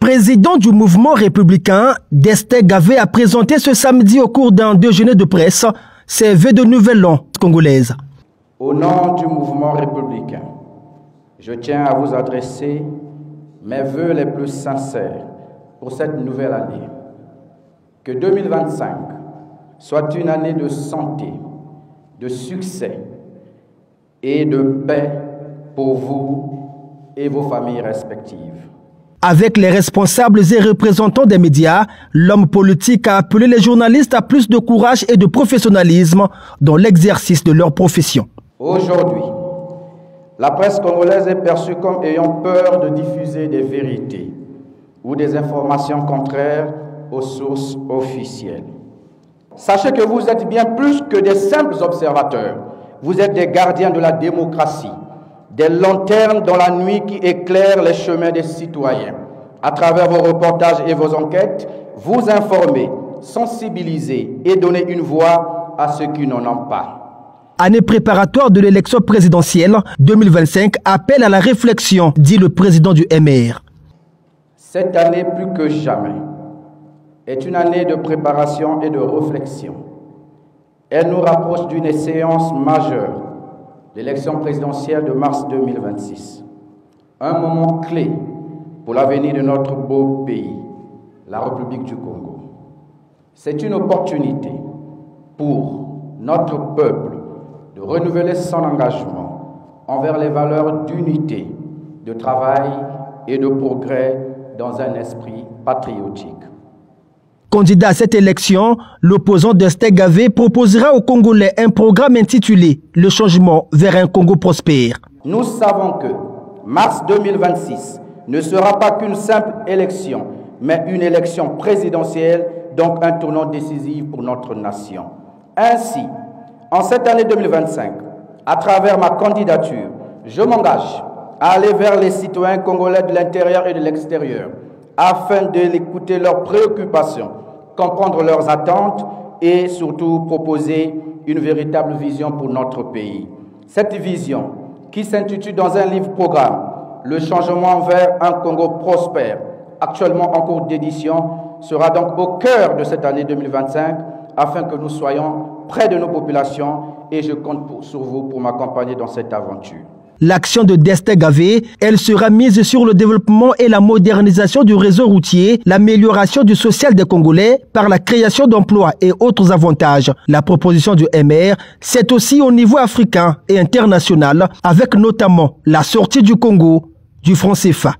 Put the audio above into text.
président du mouvement républicain, Destin Gavé, a présenté ce samedi au cours d'un déjeuner de presse ses vœux de nouvel an congolaise. Au nom du mouvement républicain, je tiens à vous adresser mes vœux les plus sincères pour cette nouvelle année. Que 2025 soit une année de santé, de succès et de paix pour vous et vos familles respectives. Avec les responsables et représentants des médias, l'homme politique a appelé les journalistes à plus de courage et de professionnalisme dans l'exercice de leur profession. Aujourd'hui, la presse congolaise est perçue comme ayant peur de diffuser des vérités ou des informations contraires aux sources officielles. Sachez que vous êtes bien plus que des simples observateurs. Vous êtes des gardiens de la démocratie, des lanternes dans la nuit qui éclairent les chemins des citoyens. À travers vos reportages et vos enquêtes, vous informez, sensibilisez et donnez une voix à ceux qui n'en ont pas. Année préparatoire de l'élection présidentielle 2025 appelle à la réflexion, dit le président du MR. Cette année, plus que jamais, est une année de préparation et de réflexion. Elle nous rapproche d'une échéance majeure, l'élection présidentielle de mars 2026. Un moment clé pour l'avenir de notre beau pays, la République du Congo. C'est une opportunité pour notre peuple de renouveler son engagement envers les valeurs d'unité, de travail et de progrès dans un esprit patriotique. Candidat à cette élection, l'opposant Destin Gavé proposera aux Congolais un programme intitulé « Le changement vers un Congo prospère ». Nous savons que mars 2026 ne sera pas qu'une simple élection, mais une élection présidentielle, donc un tournant décisif pour notre nation. Ainsi, en cette année 2025, à travers ma candidature, je m'engage à aller vers les citoyens congolais de l'intérieur et de l'extérieur, afin de l'écouter leurs préoccupations, comprendre leurs attentes et surtout proposer une véritable vision pour notre pays. Cette vision, qui s'intitule dans un livre-programme, Le changement vers un Congo prospère, actuellement en cours d'édition, sera donc au cœur de cette année 2025, afin que nous soyons près de nos populations et je compte sur vous pour m'accompagner dans cette aventure. L'action de Destin Gavé, elle sera mise sur le développement et la modernisation du réseau routier, l'amélioration du social des Congolais par la création d'emplois et autres avantages. La proposition du MR, c'est aussi au niveau africain et international, avec notamment la sortie du Congo du franc CFA.